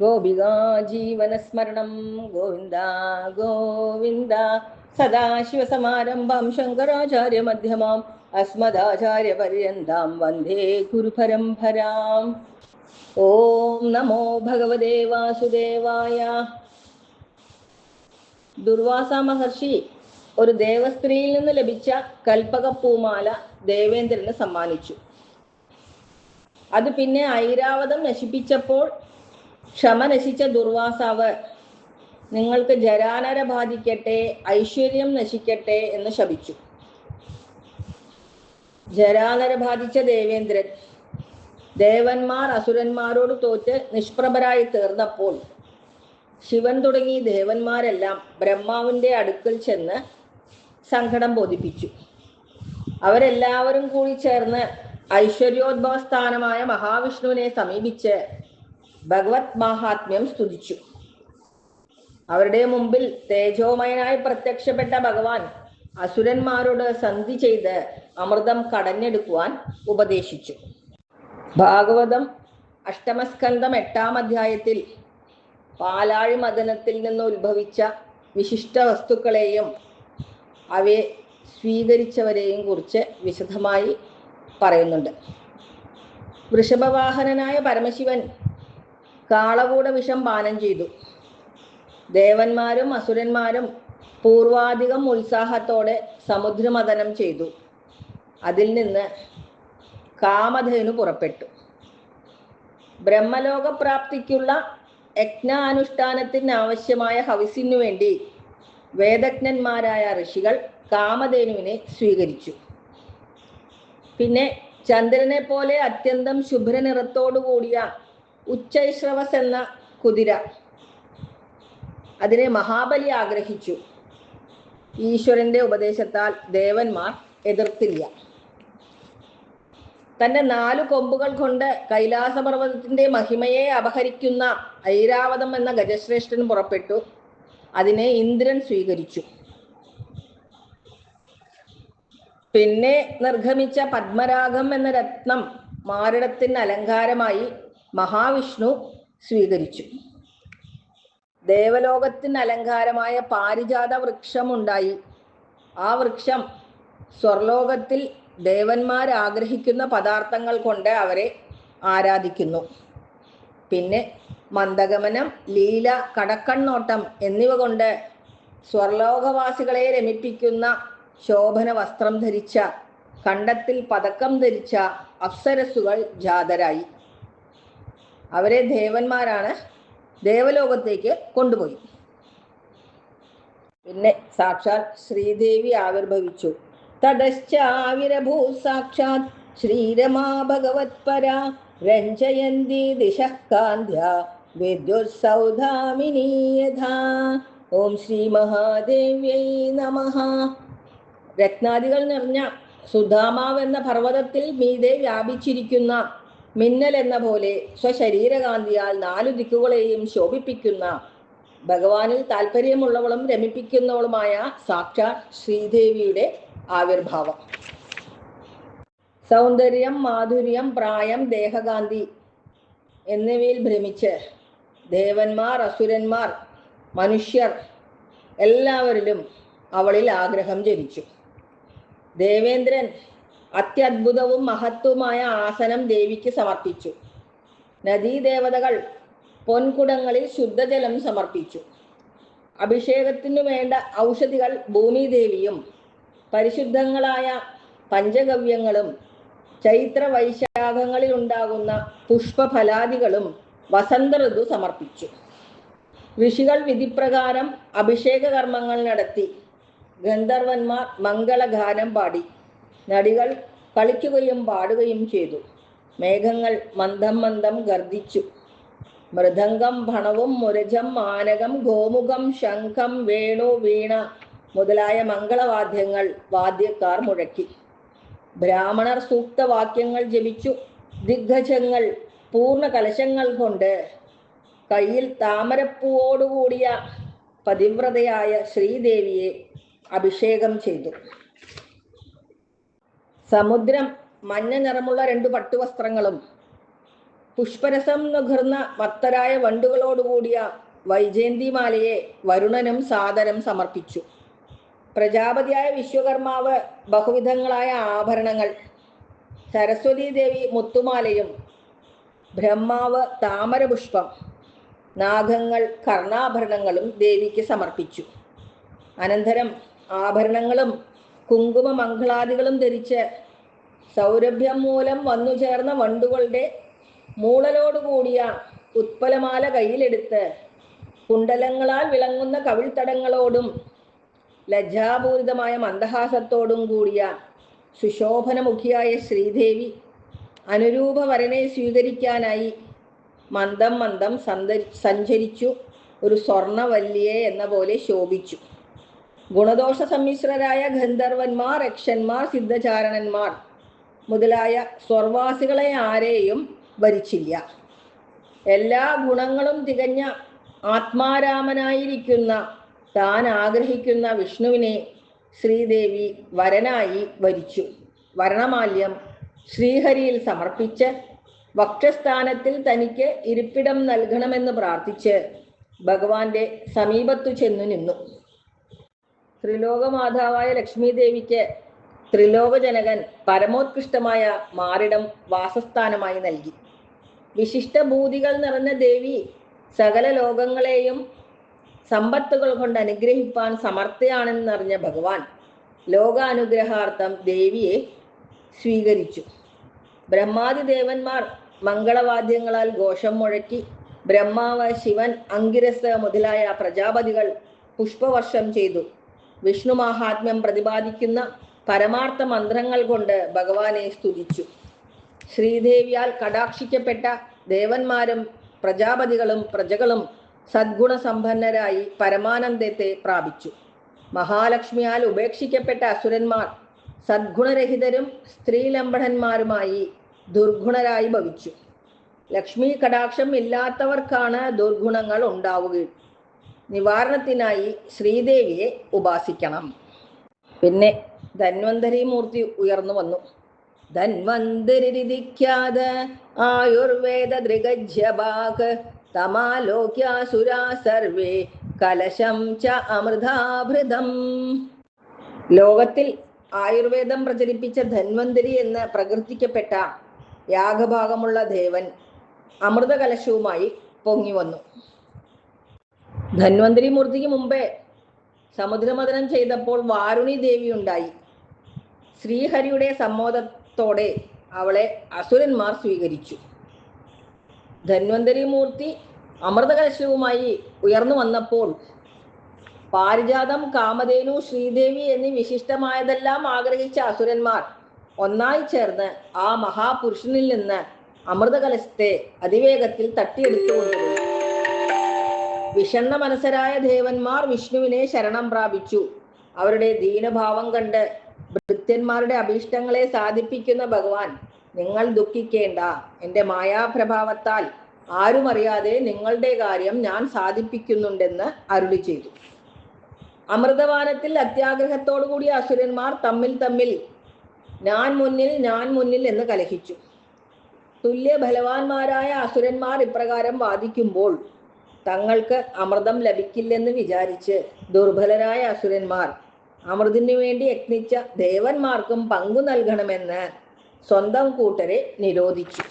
ഗോപികാ ജീവനസ്മരണം ഗോവിന്ദ ഗോവിന്ദ. സദാശിവസമാരംഭാം ശങ്കരാചാര്യ മധ്യമാം അസ്മദാചാര്യ പര്യന്താം വന്ദേ ഗുരുപരമ്പരാം. ഓം നമോ ഭഗവതേ വാസുദേവായ. ദുർവാസ മഹർഷി ഒരു ദേവസ്ത്രീയിൽ നിന്ന് ലഭിച്ച കൽപ്പകപ്പൂമാല ദേവേന്ദ്രന് സമ്മാനിച്ചു. അത് പിന്നെ ഐരാവതം നശിപ്പിച്ചപ്പോൾ ക്ഷമ നശിച്ച ദുർവാസാവ് നിങ്ങൾക്ക് ജരാനര ബാധിക്കട്ടെ, ഐശ്വര്യം നശിക്കട്ടെ എന്ന് ശപിച്ചു. ജരാനര ബാധിച്ച ദേവേന്ദ്രൻ ദേവന്മാർ അസുരന്മാരോട് തോറ്റ് നിഷ്പ്രഭരായി തീർന്നപ്പോൾ ശിവൻ തുടങ്ങി ദേവന്മാരെല്ലാം ബ്രഹ്മാവിൻ്റെ അടുക്കൽ ചെന്ന് സങ്കടം ബോധിപ്പിച്ചു. അവരെല്ലാവരും കൂടി ചേർന്ന് ഐശ്വര്യോദ്ഭവ സ്ഥാനമായ മഹാവിഷ്ണുവിനെ സമീപിച്ച് ഭഗവത് മാഹാത്മ്യം സ്തുതിച്ചു. അവരുടെ മുമ്പിൽ തേജോമയനായി പ്രത്യക്ഷപ്പെട്ട ഭഗവാൻ അസുരന്മാരോട് സന്ധി ചെയ്ത് അമൃതം കടഞ്ഞെടുക്കുവാൻ ഉപദേശിച്ചു. ഭാഗവതം അഷ്ടമസ്കന്ധം 8-ാം അധ്യായത്തിൽ പാലാഴി മദനത്തിൽ നിന്ന് ഉത്ഭവിച്ച വിശിഷ്ട വസ്തുക്കളെയും അവയെ സ്വീകരിച്ചവരെയും കുറിച്ച് വിശദമായി പറയുന്നുണ്ട്. വൃഷഭവാഹനനായ പരമശിവൻ കാളകൂട വിഷം പാനം ചെയ്തു. ദേവന്മാരും അസുരന്മാരും പൂർവാധികം ഉത്സാഹത്തോടെ സമുദ്രമഥനം ചെയ്തു. അതിൽ നിന്ന് കാമധേനു പുറപ്പെട്ടു. ബ്രഹ്മലോകപ്രാപ്തിക്കുള്ള യജ്ഞാനുഷ്ഠാനത്തിന് ആവശ്യമായ ഹവിസിനു വേണ്ടി വേദജ്ഞന്മാരായ ഋഷികൾ കാമധേനുവിനെ സ്വീകരിച്ചു. പിന്നെ ചന്ദ്രനെ പോലെ അത്യന്തം ശുഭ്രനിറത്തോടുകൂടിയ ഉച്ചൈശ്രവസ് എന്ന കുതിര, അതിനെ മഹാബലി ആഗ്രഹിച്ചു. ഈശ്വരന്റെ ഉപദേശത്താൽ ദേവന്മാർ എതിർത്തില്ല. തന്റെ 4 കൊമ്പുകൾ കൊണ്ട് കൈലാസപർവ്വതത്തിന്റെ മഹിമയെ അപഹരിക്കുന്ന ഐരാവതം എന്ന ഗജശ്രേഷ്ഠൻ പുറപ്പെട്ടു. അതിനെ ഇന്ദ്രൻ സ്വീകരിച്ചു. പിന്നെ നിർഗമിച്ച പത്മരാഗം എന്ന രത്നം മാരടത്തിന് അലങ്കാരമായി മഹാവിഷ്ണു സ്വീകരിച്ചു. ദേവലോകത്തിന് അലങ്കാരമായ പാരിജാത വൃക്ഷമുണ്ടായി. ആ വൃക്ഷം സ്വർലോകത്തിൽ ദേവന്മാർ ആഗ്രഹിക്കുന്ന പദാർത്ഥങ്ങൾ കൊണ്ട് അവരെ ആരാധിക്കുന്നു. പിന്നെ മന്ദഗമനം, ലീല, കടക്കണ്ണോട്ടം എന്നിവ കൊണ്ട് സ്വർലോകവാസികളെ രമിപ്പിക്കുന്ന ശോഭന വസ്ത്രം ധരിച്ച, കണ്ടത്തിൽ പതക്കം ധരിച്ച അപ്സരസ്സുകൾ ജാതരായി. അവരെ ദേവന്മാരാണ് ദേവലോകത്തേക്ക് കൊണ്ടുപോയി. പിന്നെ സാക്ഷാൽ ശ്രീദേവി ആവിർഭവിച്ചു. തതശ്ചാവിരഭൂ സാക്ഷാത് ശ്രീരമാ ഭഗവത്പരാ രഞ്ജയന്തി ദിശഃ കാന്ധ്യ വിദ്യുത്സൗധാമിനീ യഥാ. ഓം ശ്രീ മഹാദേവ്യൈ നമഃ. രത്നാദികൾ നിറഞ്ഞ സുധാമാവെന്ന പർവ്വതത്തിൽ മീതെ വ്യാപിച്ചിരിക്കുന്ന മിന്നൽ എന്ന പോലെ സ്വശരീരകാന്തിയാൽ 4 ദിക്കുകളെയും ശോഭിപ്പിക്കുന്ന, ഭഗവാനിൽ താല്പര്യമുള്ളവളും രമിപ്പിക്കുന്നവളുമായ സാക്ഷാൽ ശ്രീദേവിയുടെ ആവിർഭാവം. സൗന്ദര്യം, മാധുര്യം, പ്രായം, ദേഹകാന്തി എന്നിവയിൽ ഭ്രമിച്ച് ദേവന്മാർ, അസുരന്മാർ, മനുഷ്യർ എല്ലാവരിലും അവളിൽ ആഗ്രഹം ജനിച്ചു. ദേവേന്ദ്രൻ അത്യത്ഭുതവും മഹത്വമായ ആസനം ദേവിക്ക് സമർപ്പിച്ചു. നദീദേവതകൾ പൊൻകുടങ്ങളിൽ ശുദ്ധജലം സമർപ്പിച്ചു. അഭിഷേകത്തിനു വേണ്ട ഔഷധികൾ ഭൂമിദേവിയും പരിശുദ്ധങ്ങളായ പഞ്ചഗവ്യങ്ങളും ചൈത്രവൈശാഖങ്ങളിൽ ഉണ്ടാകുന്ന പുഷ്പഫലാദികളും വസന്ത ഋതു സമർപ്പിച്ചു. ഋഷികൾ വിധിപ്രകാരം അഭിഷേക കർമ്മങ്ങൾ നടത്തി. ഗന്ധർവന്മാർ മംഗളഗാനം പാടി. നടികൾ കളിക്കുകയും പാടുകയും ചെയ്തു. മേഘങ്ങൾ മന്ദം മന്ദം ഗർജിച്ചു. മൃദംഗം, ഭണവും, മുരജം, മാനകം, ഗോമുഖം, ശംഖം, വേണു, വീണ മുതലായ മംഗളവാദ്യങ്ങൾ വാദ്യക്കാർ മുഴക്കി. ബ്രാഹ്മണർ സൂക്തവാക്യങ്ങൾ ജപിച്ചു. ദിഗ്ഗജങ്ങൾ പൂർണ്ണ കലശങ്ങൾ കൊണ്ട് കയ്യിൽ താമരപ്പൂവോടുകൂടിയ പതിവ്രതയായ ശ്രീദേവിയെ അഭിഷേകം ചെയ്തു. സമുദ്രം മഞ്ഞ നിറമുള്ള 2 പട്ടുവസ്ത്രങ്ങളും പുഷ്പരസം നുകർന്ന മത്തരായ വണ്ടുകളോടുകൂടിയ വൈജയന്തിമാലയെ വരുണനും സാദരം സമർപ്പിച്ചു. പ്രജാപതിയായ വിശ്വകർമാവ് ബഹുവിധങ്ങളായ ആഭരണങ്ങൾ, സരസ്വതീ ദേവി മുത്തുമാലയും, ബ്രഹ്മാവ് താമരപുഷ്പം, നാഗങ്ങൾ കർണാഭരണങ്ങളും ദേവിക്ക് സമർപ്പിച്ചു. അനന്തരം ആഭരണങ്ങളും കുങ്കുമമംഗളാദികളും ധരിച്ച് സൗരഭ്യം മൂലം വന്നു ചേർന്ന വണ്ടുകളുടെ മൂളലോടുകൂടിയ ഉത്പലമാല കയ്യിലെടുത്ത് കുണ്ടലങ്ങളാൽ വിളങ്ങുന്ന കവിൾത്തടങ്ങളോടും ലജ്ജാപൂരിതമായ മന്ദഹാസത്തോടും കൂടിയ സുശോഭനമുഖിയായ ശ്രീദേവി അനുരൂപവരനെ സ്വീകരിക്കാനായി മന്ദം മന്ദം സഞ്ചരിച്ചു. ഒരു സ്വർണവല്ലിയെ എന്ന പോലെ ശോഭിച്ചു. ഗുണദോഷ സമ്മിശ്രരായ ഗന്ധർവന്മാർ, യക്ഷന്മാർ, സിദ്ധചാരണന്മാർ മുതലായ സ്വർവാസികളെ ആരെയും വരിച്ചില്ല. എല്ലാ ഗുണങ്ങളും തികഞ്ഞ ആത്മാരാമനായിരിക്കുന്ന താൻ ആഗ്രഹിക്കുന്ന വിഷ്ണുവിനെ ശ്രീദേവി വരനായി വരിച്ചു. വരണമാല്യം ശ്രീഹരിയിൽ സമർപ്പിച്ച് വക്ഷസ്ഥാനത്തിൽ തനിക്ക് ഇരിപ്പിടം നൽകണമെന്ന് പ്രാർത്ഥിച്ച് ഭഗവാന്റെ സമീപത്തു ചെന്നു നിന്നു. ത്രിലോകമാതാവായ ലക്ഷ്മി ദേവിക്ക് ത്രിലോകജനകൻ പരമോത്കൃഷ്ടമായ മാറിടം വാസസ്ഥാനമായി നൽകി. വിശിഷ്ടഭൂതികൾ നിറഞ്ഞ ദേവി സകല ലോകങ്ങളെയും സമ്പത്തുകൾ കൊണ്ട് അനുഗ്രഹിപ്പാൻ സമർത്ഥയാണെന്നറിഞ്ഞ ഭഗവാൻ ലോകാനുഗ്രഹാർത്ഥം ദേവിയെ സ്വീകരിച്ചു. ബ്രഹ്മാദി ദേവന്മാർ മംഗളവാദ്യങ്ങളാൽ ഘോഷം മുഴക്കി. ബ്രഹ്മാവ്, ശിവൻ, അങ്കിരസ് മുതലായ പ്രജാപതികൾ പുഷ്പവർഷം ചെയ്തു. വിഷ്ണു മാഹാത്മ്യം പ്രതിപാദിക്കുന്ന പരമാർത്ഥ മന്ത്രങ്ങൾ കൊണ്ട് ഭഗവാനെ സ്തുതിച്ചു. ശ്രീദേവിയാൽ കടാക്ഷിക്കപ്പെട്ട ദേവന്മാരും പ്രജാപതികളും പ്രജകളും സദ്ഗുണസമ്പന്നരായി പരമാനന്ദത്തെ പ്രാപിച്ചു. മഹാലക്ഷ്മിയാൽ ഉപേക്ഷിക്കപ്പെട്ട അസുരന്മാർ സദ്ഗുണരഹിതരും സ്ത്രീലംബടന്മാരുമായി ദുർഗുണരായി ഭവിച്ചു. ലക്ഷ്മി കടാക്ഷം ഇല്ലാത്തവർക്കാണ് ദുർഗുണങ്ങൾ ഉണ്ടാവുക. നിവാരണത്തിനായി ശ്രീദേവിയെ ഉപാസിക്കണം. പിന്നെ ധന്വന്തരി മൂർത്തി ഉയർന്നു വന്നു. ധന്വന്തരിരിധിക്കാത ആയുർവേദ ദൃഗജ്യഭാഗ് തമാലോക്യാസുരാ സർവേ കലശം ച അമൃതാഭൃതം. ലോകത്തിൽ ആയുർവേദം പ്രചരിപ്പിച്ച ധന്വന്തരി എന്ന് പ്രകീർത്തിക്കപ്പെട്ട യാഗഭാഗമുള്ള ദേവൻ അമൃതകലശവുമായി പൊങ്ങി വന്നു. ധന്വന്തരി മൂർത്തിക്ക് മുമ്പേ സമുദ്രമഥനം ചെയ്തപ്പോൾ വാരുണി ദേവി ഉണ്ടായി. ശ്രീഹരിയുടെ സമ്മോദത്തോടെ അവളെ അസുരന്മാർ സ്വീകരിച്ചു. ധന്വന്തരി മൂർത്തി അമൃതകലശവുമായി ഉയർന്നു വന്നപ്പോൾ പാരിജാതം, കാമധേനു, ശ്രീദേവി എന്നീ വിശിഷ്ടമായതെല്ലാം ആഗ്രഹിച്ച അസുരന്മാർ ഒന്നായി ചേർന്ന് ആ മഹാപുരുഷനിൽ നിന്ന് അമൃതകലശത്തെ അതിവേഗത്തിൽ തട്ടിയെടുത്തുകൊണ്ടുപോയി. വിഷണ്ണ മനസ്സരായ ദേവന്മാർ വിഷ്ണുവിനെ ശരണം പ്രാപിച്ചു. അവരുടെ ദീനഭാവം കണ്ട് ഭൃത്യന്മാരുടെ അഭീഷ്ടങ്ങളെ സാധിപ്പിക്കുന്ന ഭഗവാൻ, നിങ്ങൾ ദുഃഖിക്കേണ്ട, എൻ്റെ മായാപ്രഭാവത്താൽ ആരും അറിയാതെ നിങ്ങളുടെ കാര്യം ഞാൻ സാധിപ്പിക്കുന്നുണ്ടെന്ന് അരുളി ചെയ്തു. അമൃതപാനത്തിൽ അത്യാഗ്രഹത്തോടു കൂടിയ അസുരന്മാർ തമ്മിൽ ഞാൻ മുന്നിൽ എന്ന് കലഹിച്ചു. തുല്യ ബലവാന്മാരായ അസുരന്മാർ ഇപ്രകാരം വാദിക്കുമ്പോൾ തങ്ങൾക്ക് അമൃതം ലഭിക്കില്ലെന്ന് വിചാരിച്ച് ദുർബലരായ അസുരന്മാർ അമൃതിനു വേണ്ടി യത്നിച്ച ദേവന്മാർക്കും പങ്കു നൽകണമെന്ന് സ്വന്തം കൂട്ടരെ നിരോധിച്ചു.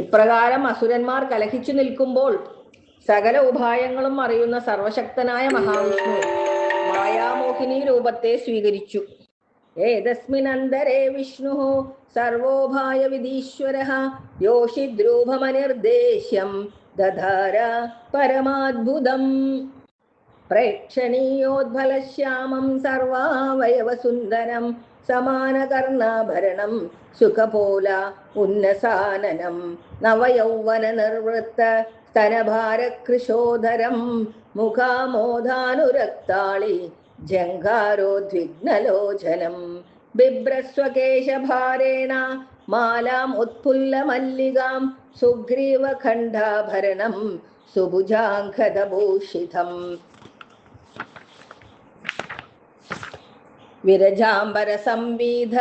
ഇപ്രകാരം അസുരന്മാർ കലഹിച്ചു നിൽക്കുമ്പോൾ സകല ഉപായങ്ങളും അറിയുന്ന സർവശക്തനായ മഹാവിഷ്ണു മായാമോഹിനി രൂപത്തെ സ്വീകരിച്ചു. ഏതസ്മിനന്തരേ വിഷ്ണു സർവോപായ വിധീശ്വരഃ യോഷിദ്രൂപമനിർദ്ദേശ്യം ദധാര പരമാദ്ഭുതം. പ്രേക്ഷണീയോദ്ഫലശ്യാമം സർവാവയവസുന്ദരം സമാനകർണാഭരണം സുഖപോല ഉന്നസാനനം നവയൗവന നിർവൃത്ത സ്തനഭാരകൃശോധരം മുഖാമോധാനുരക്താളി ജംഘാരോദ്വിഗ്നലോചനം ബിഭ്രസ്വകേശഭാരേണ മാലാം ഉത്ഫുല്ലമല്ലികാം സുഗ്രീവഖണ്ഡാഭരണം സുഭുജാംഘതഭൂഷിതം. വിരജാംബര സംവീധ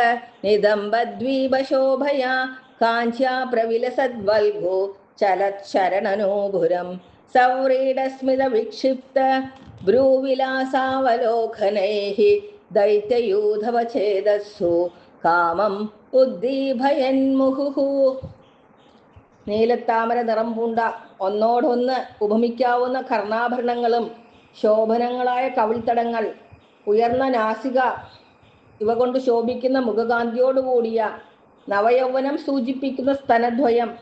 നിദംബദ്വീപശോഭയാ കാഞ്ചാ പ്രവിലസദ്വൽഗോ ചലച്ചരണനോപുരം സവ്രീഡസ്മിത വിക്ഷിപ്ത ഭ്രൂവിലാസാവലോകനൈഃ ദൈത്യയൂഥവഛേദസ്സു കാമം ഉദ്ദീപയന്മുഹുഃ. നീലത്താമര നിറം പൂണ്ട ഒന്നോടൊന്ന് ഉപമിക്കാവുന്ന കർണാഭരണങ്ങളും ശോഭനങ്ങളായ കവിൾത്തടങ്ങൾ, ഉയർന്ന നാസിക, ഇവ കൊണ്ട് ശോഭിക്കുന്ന മുഖകാന്തിയോടുകൂടിയ നവയൗവനം സൂചിപ്പിക്കുന്ന സ്തനദ്വയം,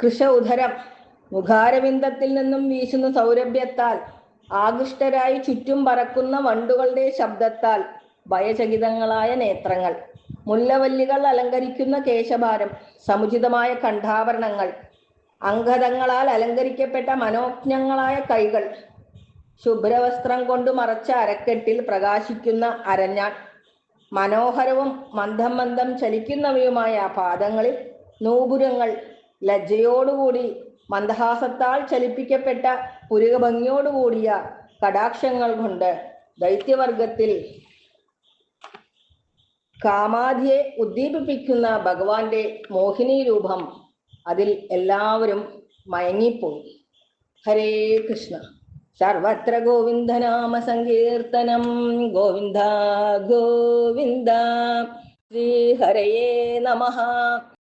കൃശ ഉദരം, മുഖാരവിന്ദത്തിൽ നിന്നും വീശുന്ന സൗരഭ്യത്താൽ ആകൃഷ്ടരായി ചുറ്റും പറക്കുന്ന വണ്ടുകളുടെ ശബ്ദത്താൽ ഭയചകിതങ്ങളായ നേത്രങ്ങൾ, മുല്ലവല്ലികൾ അലങ്കരിക്കുന്ന കേശഭാരം, സമുചിതമായ കണ്ഠാഭരണങ്ങൾ, അംഗതങ്ങളാൽ അലങ്കരിക്കപ്പെട്ട മനോജ്ഞങ്ങളായ കൈകൾ, ശുഭ്രവസ്ത്രം കൊണ്ട് മറച്ച അരക്കെട്ടിൽ പ്രകാശിക്കുന്ന അരഞ്ഞാൺ, മനോഹരവും മന്ദം മന്ദം ചലിക്കുന്നവയുമായ പാദങ്ങളിൽ നൂപുരങ്ങൾ, ലജ്ജയോടുകൂടി മന്ദഹാസത്താൽ ചലിപ്പിക്കപ്പെട്ട പുരുകഭംഗിയോടുകൂടിയ കടാക്ഷങ്ങൾ കൊണ്ട് ദൈത്യവർഗത്തിൽ കാമാധിയെ ഉദ്ദീപിപ്പിക്കുന്ന ഭഗവാന്റെ മോഹിനി രൂപം, അതിൽ എല്ലാവരും മയങ്ങിപ്പോയി. ഹരേ കൃഷ്ണ. സർവത്ര ഗോവിന്ദനാമ സങ്കീർത്തനം. ഗോവിന്ദ ഗോവിന്ദ. ശ്രീ ഹരയേ നമഃ.